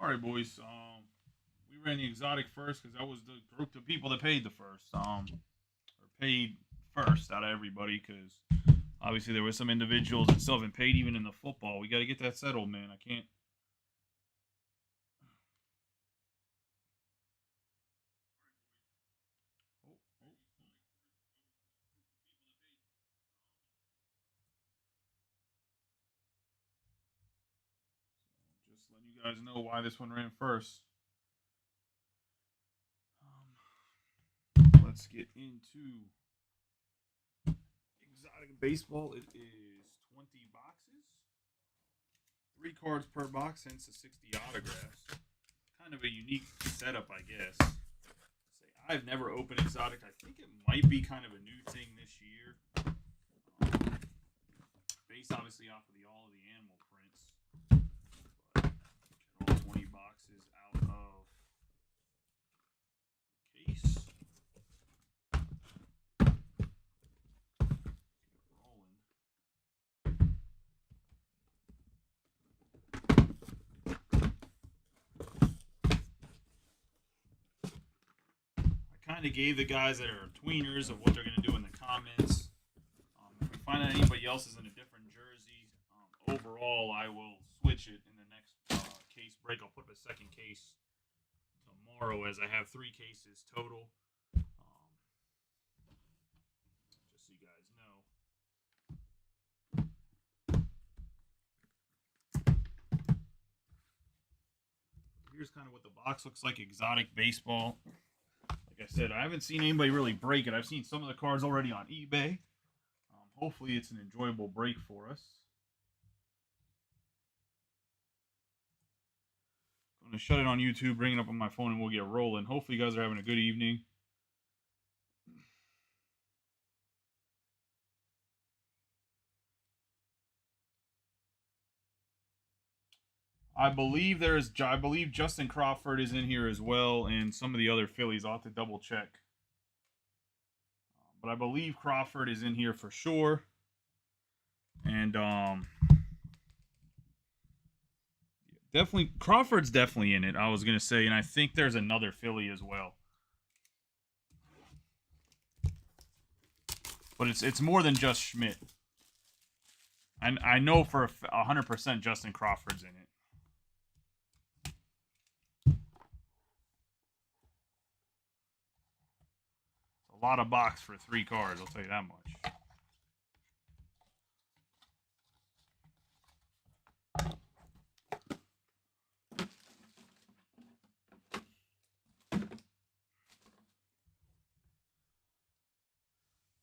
All right, boys. We ran the exotic first because that was the group of people that paid the first. Or paid first out of everybody because obviously there were some individuals that still haven't paid even in the football. We got to get that settled, man. I can't. Oh, oh. Just letting you guys know why this one ran first. Let's get into exotic baseball. It is 20 boxes, 3 cards per box, hence the 60 autographs. Kind of a unique setup, I guess. Say, I've never opened exotic. I think it might be kind of a new thing this year, based obviously off of all of the animal prints. But get all 20 boxes out of case. Kind of gave the guys that are tweeners of what they're going to do in the comments. If we find out anybody else is in a different jersey, overall, I will switch it in the next case break. I'll put up a second case tomorrow as I have 3 cases total. Just so you guys know. Here's kind of what the box looks like, exotic baseball. Like I said, I haven't seen anybody really break it. I've seen some of the cards already on eBay. Hopefully it's an enjoyable break for us. I'm going to shut it on YouTube, bring it up on my phone, and we'll get rolling. Hopefully you guys are having a good evening. I believe Justin Crawford is in here as well, and some of the other Phillies. I'll have to double check. But I believe Crawford is in here for sure. And definitely Crawford's definitely in it. I was gonna say, and I think there's another Philly as well. But it's more than just Schmidt. And I know for 100% Justin Crawford's in it. It's a lot of box for 3 cards, I'll tell you that much.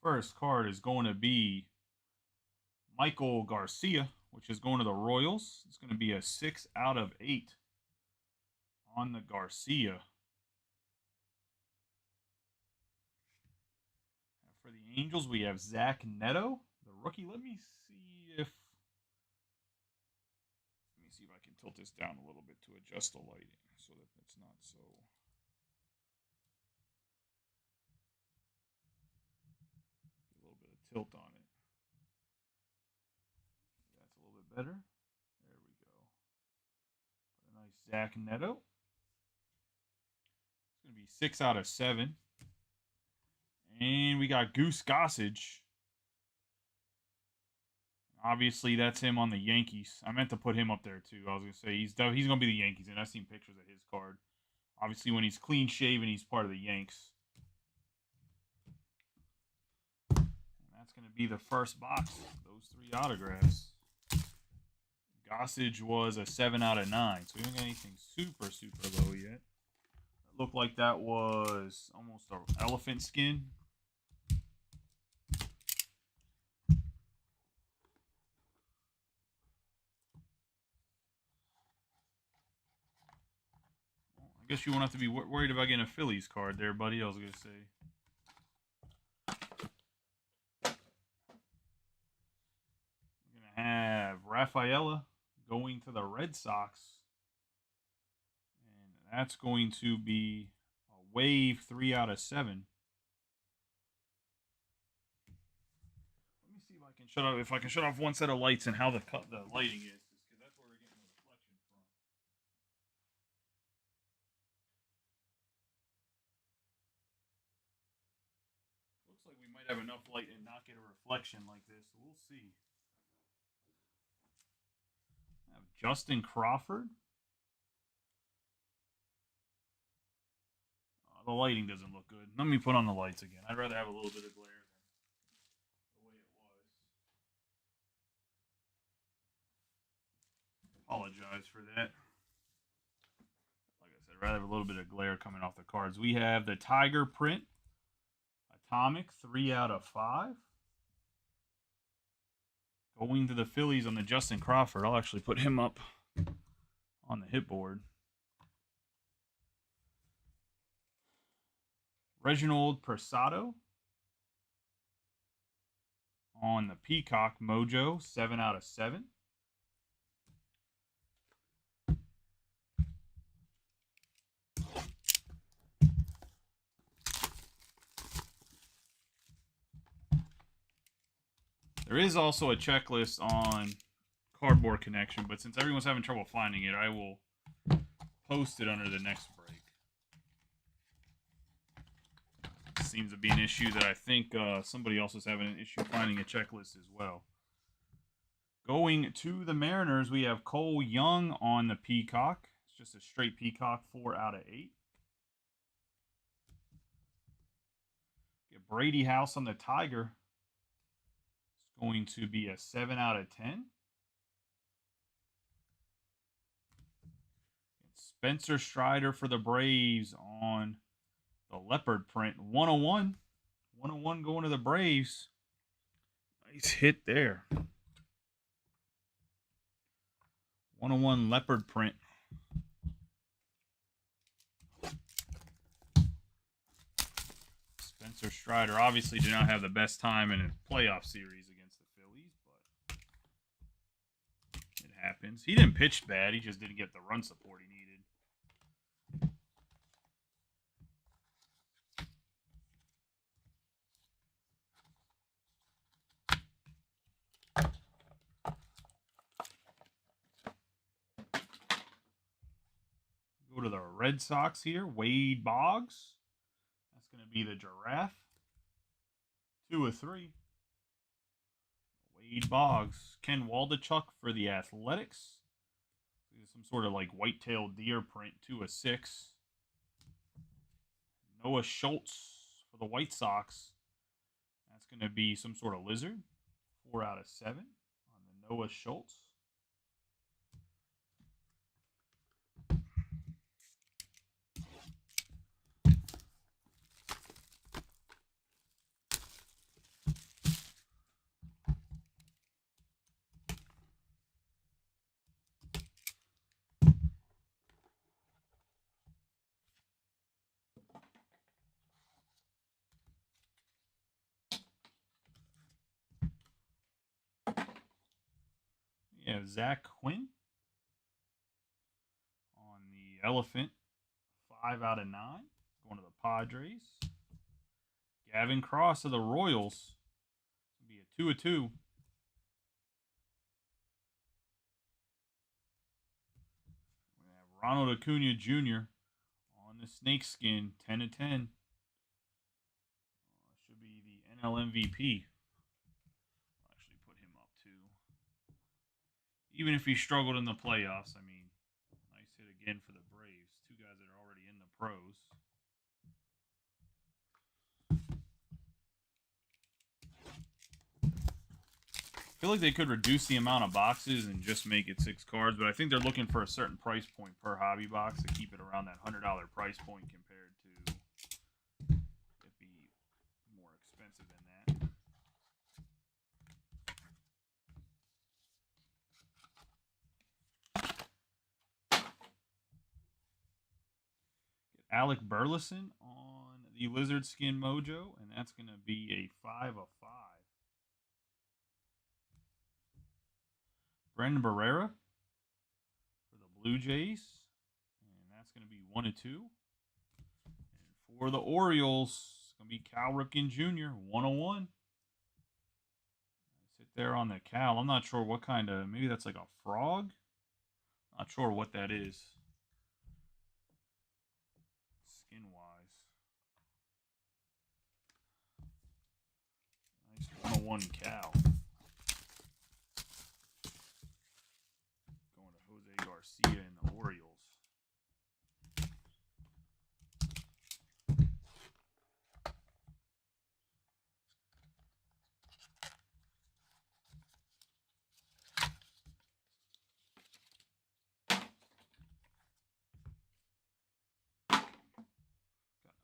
First card is going to be Michael Garcia, which is going to the Royals. It's going to be a 6 out of 8 on the Garcia. For the Angels, we have Zach Neto, the rookie. Let me see if I can tilt this down a little bit to adjust the lighting so that it's not so. A little bit of tilt on it. That's a little bit better. There we go. Put a nice Zach Neto. It's going to be 6 out of 7. And we got Goose Gossage. Obviously, that's him on the Yankees. I meant to put him up there, too. I was going to say, he's going to be the Yankees, and I've seen pictures of his card. Obviously, when he's clean-shaven, he's part of the Yanks. And that's going to be the first box. Those 3 autographs. Gossage was a 7 out of 9, so we don't get anything super, super low yet. It looked like that was almost an elephant skin. I guess you won't have to be worried about getting a Phillies card there, buddy. I was going to say. We're going to have Rafaela going to the Red Sox. And that's going to be a wave 3 out of 7. Let me see if I can shut off one set of lights and how the lighting is. Because that's where we're getting the reflection from. have enough light and not get a reflection like this. We'll see. I have Justin Crawford. The lighting doesn't look good. Let me put on the lights again. I'd rather have a little bit of glare than the way it was. Apologize for that. Like I said, I'd rather have a little bit of glare coming off the cards. We have the Tiger print. Atomic, 3 out of 5. Going to the Phillies on the Justin Crawford. I'll actually put him up on the hit board. Reginald Persado on the Peacock Mojo, 7 out of 7. There is also a checklist on Cardboard Connection, but since everyone's having trouble finding it, I will post it under the next break. Seems to be an issue that I think somebody else is having an issue finding a checklist as well. Going to the Mariners, we have Cole Young on the Peacock. It's just a straight Peacock, 4 out of 8. Get Brady House on the Tiger. It's going to be a 7 out of 10. Spencer Strider for the Braves on the Leopard print, 101. 101 going to the Braves. Nice hit there. 101 Leopard print. Spencer Strider obviously did not have the best time in a playoff series against the Phillies, but it happens. He didn't pitch bad. He just didn't get the run support he needed. Go to the Red Sox here. Wade Boggs. That's going to be the Giraffe. 2 of 3. Wade Boggs. Ken Waldichuk for the Athletics. Some sort of like white-tailed deer print. 2 of 6. Noah Schultz for the White Sox. That's going to be some sort of lizard. 4 out of 7 on the Noah Schultz. We have Zach Quinn on the Elephant, 5 out of 9, going to the Padres. Gavin Cross of the Royals, will be a 2 of 2. We have Ronald Acuna Jr. on the Snakeskin, 10 of 10. Should be the NL MVP. Even if he struggled in the playoffs, I mean, nice hit again for the Braves. 2 guys that are already in the pros. I feel like they could reduce the amount of boxes and just make it 6 cards, but I think they're looking for a certain price point per hobby box to keep it around that $100 price point compared to it be more expensive than that. Alec Burleson on the Lizard Skin Mojo, and that's going to be a 5 of 5. Brendan Barrera for the Blue Jays, and that's going to be 1 of 2. And for the Orioles, it's going to be Cal Ripken Jr., 1 of 1. Sit there on the Cal. I'm not sure what kind of, maybe that's like a frog? Not sure what that is. Skin-wise. one Cal. Going to Jose Garcia and the Orioles.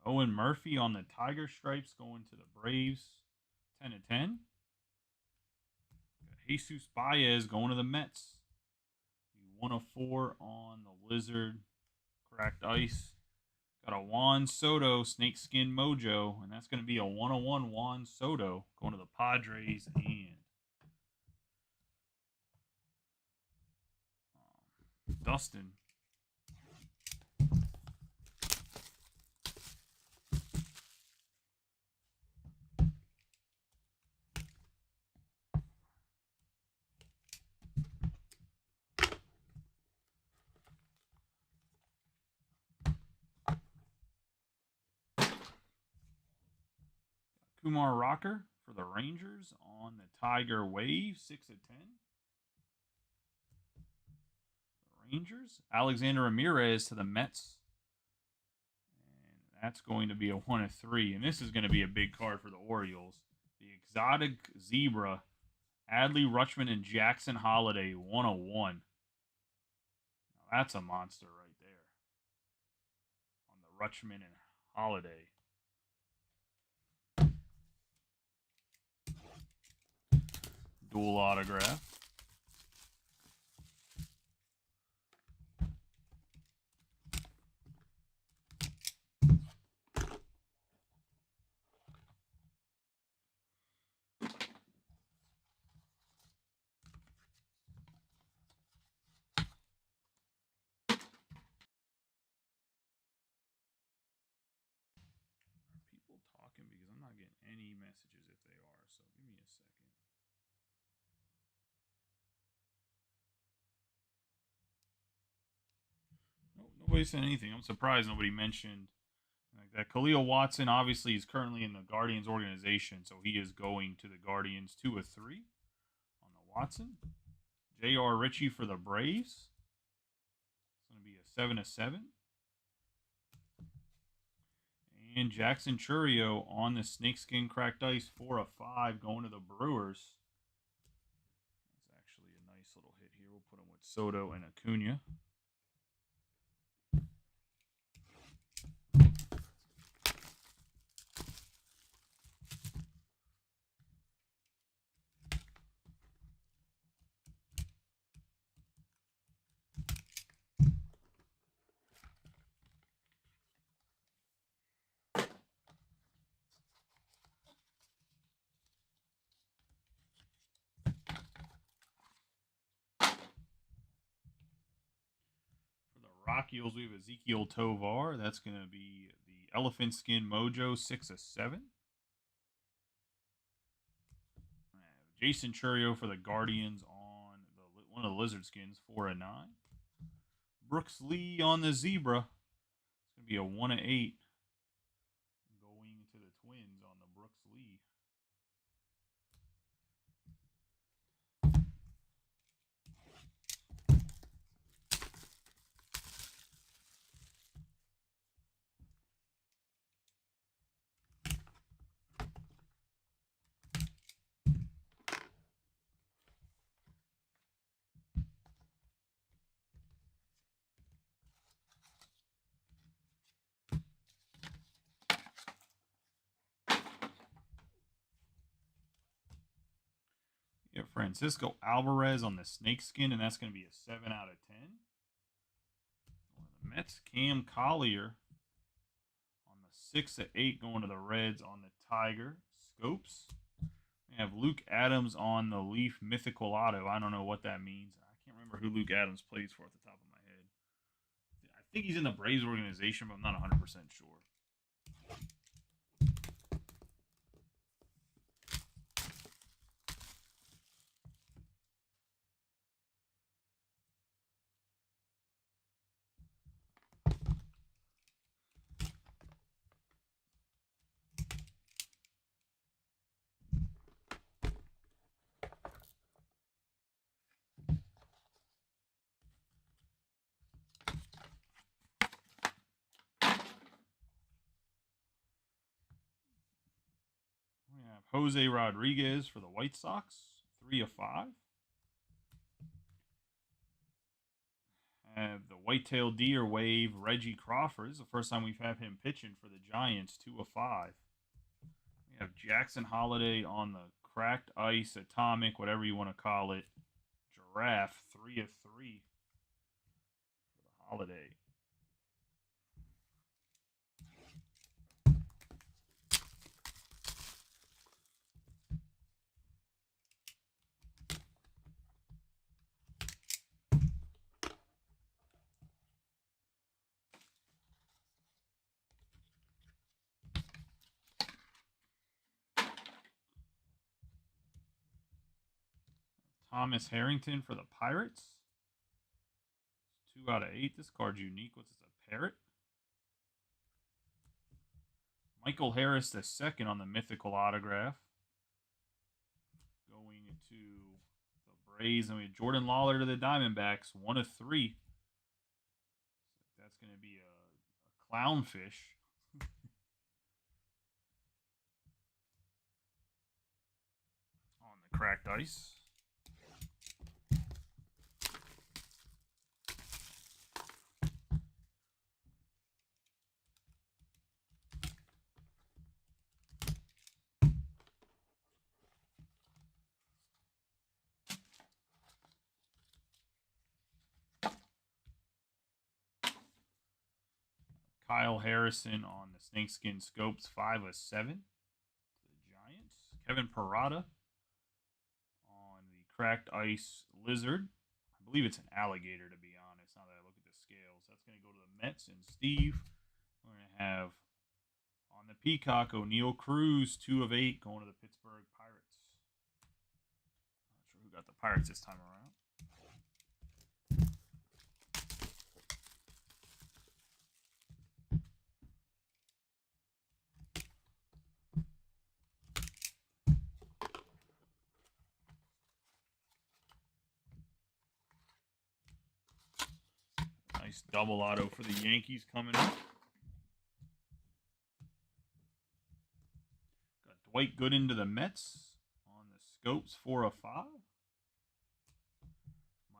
Owen Murphy on the Tiger Stripes going to the Braves, 10/10. Jesus Baez going to the Mets. 1/4 on the Lizard, Cracked Ice. Got a Juan Soto Snakeskin Mojo, and that's going to be a 1/1 Juan Soto going to the Padres and Dustin. Kumar Rocker for the Rangers on the Tiger Wave, 6/10. The Rangers. Alexander Ramirez to the Mets. And that's going to be a 1/3. And this is going to be a big card for the Orioles. The Exotic Zebra, Adley Rutschman and Jackson Holiday, 1/1. Now that's a monster right there. On the Rutschman and Holiday. Dual autograph. People talking because I'm not getting any messages if they are, so give me a second. Nobody said anything. I'm surprised nobody mentioned like that. Khalil Watson obviously is currently in the Guardians organization, so he is going to the Guardians 2/3 on the Watson. J.R. Ritchie for the Braves. It's going to be a 7/7. And Jackson Chourio on the Snakeskin Cracked Ice, 4/5, going to the Brewers. That's actually a nice little hit here. We'll put him with Soto and Acuna. Rockies, we have Ezekiel Tovar. That's going to be the Elephant Skin Mojo, 6/7. Jason Chourio for the Guardians on one of the Lizard Skins, 4/9. Brooks Lee on the Zebra. It's going to be a 1/8. Going to the Twins on the Brooks Lee. Francisco Alvarez on the Snakeskin, and that's going to be a 7/10. The Mets, Cam Collier on the 6/8, going to the Reds on the Tiger Scopes. We have Luke Adams on the Leaf Mythical Auto. I don't know what that means. I can't remember who Luke Adams plays for at the top of my head. I think he's in the Braves organization, but I'm not 100% sure. Jose Rodriguez for the White Sox, 3 of 5. Have the Whitetail Deer wave Reggie Crawford. This is the first time we've had him pitching for the Giants, 2 of 5. We have Jackson Holiday on the Cracked Ice Atomic, whatever you want to call it. Giraffe, 3 of 3 for the Holiday. Thomas Harrington for the Pirates. 2 out of 8. This card's unique. What's this, a parrot? Michael Harris II on the mythical autograph. Going to the Braves. And we have Jordan Lawler to the Diamondbacks. 1 of 3. That's going to be a clownfish. On the Cracked Ice. Kyle Harrison on the Snakeskin Scopes, 5 of 7 to the Giants. Kevin Parada on the Cracked Ice Lizard. I believe it's an alligator, to be honest, now that I look at the scales. That's going to go to the Mets and Steve. We're going to have on the Peacock, O'Neal Cruz, 2 of 8, going to the Pittsburgh Pirates. Not sure who got the Pirates this time around. Nice double auto for the Yankees coming up. Got Dwight Gooden to the Mets on the Scopes, 4 of 5.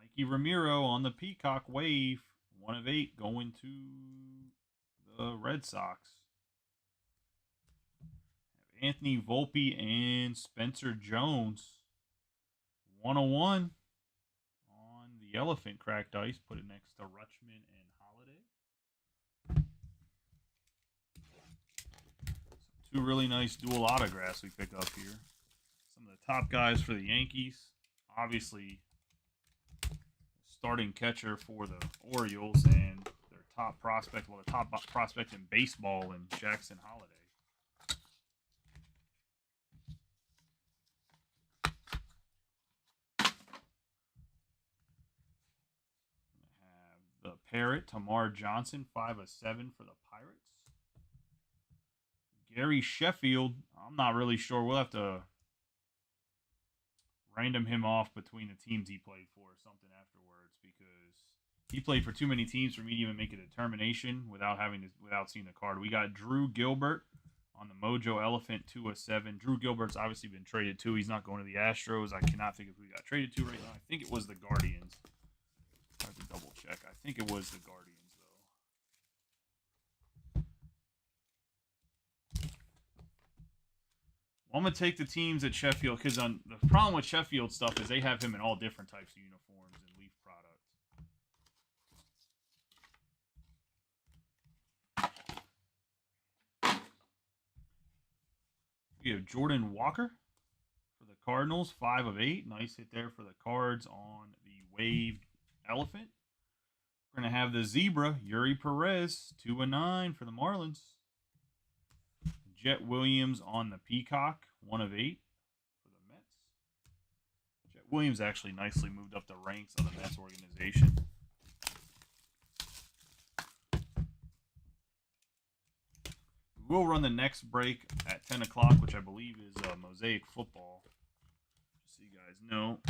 Mikey Ramiro on the Peacock wave, 1 of 8, going to the Red Sox. Have Anthony Volpe and Spencer Jones, 101. The Elephant Cracked Ice, put it next to Rutschman and Holiday. Two really nice dual autographs we pick up here. Some of the top guys for the Yankees. Obviously, starting catcher for the Orioles and their top prospect, well, the top prospect in baseball in Jackson Holiday. The Parrot, Tamar Johnson, 5 of 7 for the Pirates. Gary Sheffield, I'm not really sure. We'll have to random him off between the teams he played for or something afterwards, because he played for too many teams for me to even make a determination without seeing the card. We got Drew Gilbert on the Mojo Elephant, 2 of 7. Drew Gilbert's obviously been traded too. He's not going to the Astros. I cannot think of who he got traded to right now. I think it was the Guardians. I have to double check. I think it was the Guardians, though. Well, I'm going to take the teams at Sheffield, because the problem with Sheffield stuff is they have him in all different types of uniforms and Leaf products. We have Jordan Walker for the Cardinals, 5 of 8. Nice hit there for the Cards on the waved Elephant. We're going to have the Zebra, Yuri Perez, 2 of 9 for the Marlins. Jet Williams on the Peacock, 1 of 8 for the Mets. Jet Williams actually nicely moved up the ranks of the Mets organization. We will run the next break at 10 o'clock, which I believe is Mosaic Football. Just so you guys know.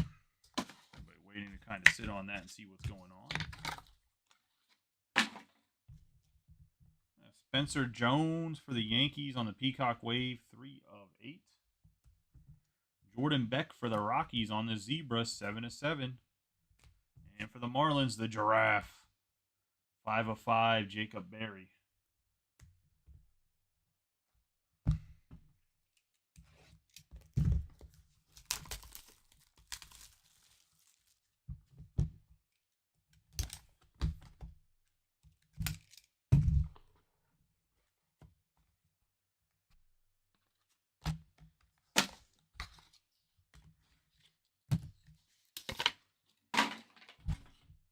Everybody waiting to kind of sit on that and see what's going on. Spencer Jones for the Yankees on the Peacock wave, 3 of 8. Jordan Beck for the Rockies on the Zebra, 7/7. And for the Marlins, the Giraffe, 5/5, Jacob Berry.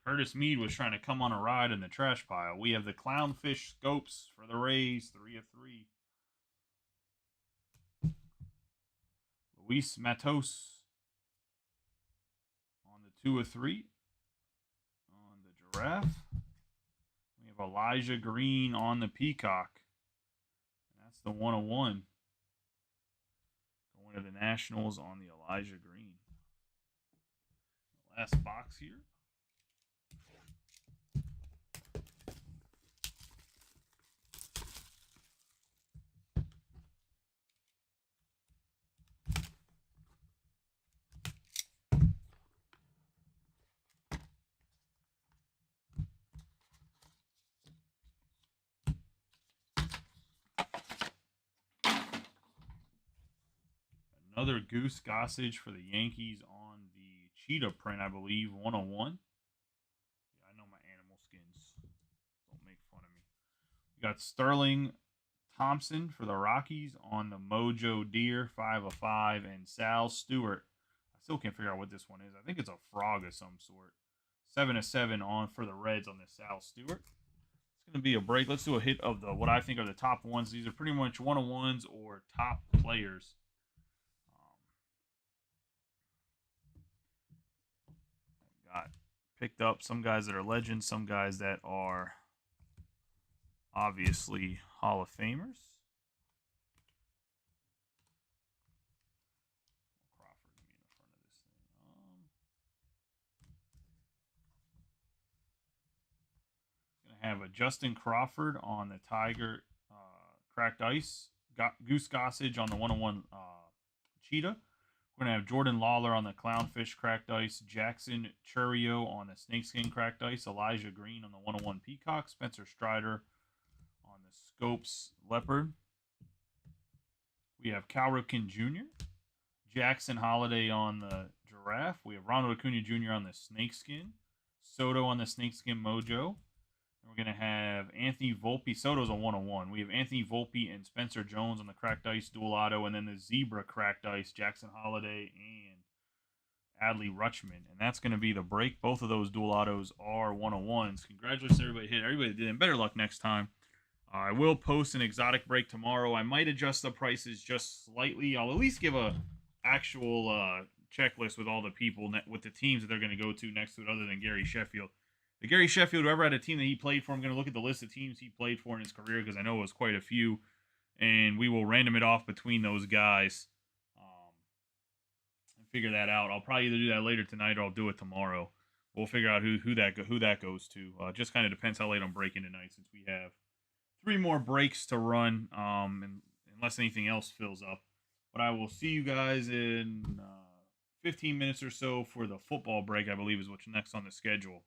Curtis Mead was trying to come on a ride in the trash pile. We have the Clownfish Scopes for the Rays, 3/3. Luis Matos on the 2/3. On the Giraffe, we have Elijah Green on the Peacock. And that's the 1/1. Going to the Nationals on the Elijah Green. Last box here. Another Goose Gossage for the Yankees on the Cheetah print, I believe, 1/1. Yeah, I know my animal skins. Don't make fun of me. We got Sterling Thompson for the Rockies on the Mojo Deer, 5/5, and Sal Stewart. I still can't figure out what this one is. I think it's a frog of some sort. 7/7 on for the Reds on the Sal Stewart. It's going to be a break. Let's do a hit of the what I think are the top ones. These are pretty much 1/1s or top players. Got picked up some guys that are legends, some guys that are obviously Hall of Famers. Crawford in front of this thing. Gonna have a Justin Crawford on the Tiger Cracked Ice, Goose Gossage on the 1/1 Cheetah. We're going to have Jordan Lawler on the Clownfish Cracked Ice, Jackson Churio on the Snakeskin Cracked Ice, Elijah Green on the 1/1 Peacock, Spencer Strider on the Scopes Leopard. We have Cal Ripken Jr., Jackson Holiday on the Giraffe. We have Ronald Acuna Jr. on the Snakeskin, Soto on the Snakeskin Mojo. And we're going to have Anthony Volpe. Soto's a 1/1. We have Anthony Volpe and Spencer Jones on the Cracked Ice Dual Auto, and then the Zebra Cracked Ice, Jackson Holiday and Adley Rutschman. And that's going to be the break. Both of those Dual Autos are 1/1s. Congratulations to everybody hit. Everybody did, and better luck next time. I will post an exotic break tomorrow. I might adjust the prices just slightly. I'll at least give a actual checklist with all the people, with the teams that they're going to go to next to it, other than Gary Sheffield. The Gary Sheffield, whoever had a team that he played for, I'm going to look at the list of teams he played for in his career, because I know it was quite a few, and we will random it off between those guys and figure that out. I'll probably either do that later tonight or I'll do it tomorrow. We'll figure out who that goes to. Just kind of depends how late I'm breaking tonight, since we have 3 more breaks to run, and unless anything else fills up. But I will see you guys in 15 minutes or so for the football break, I believe is what's next on the schedule.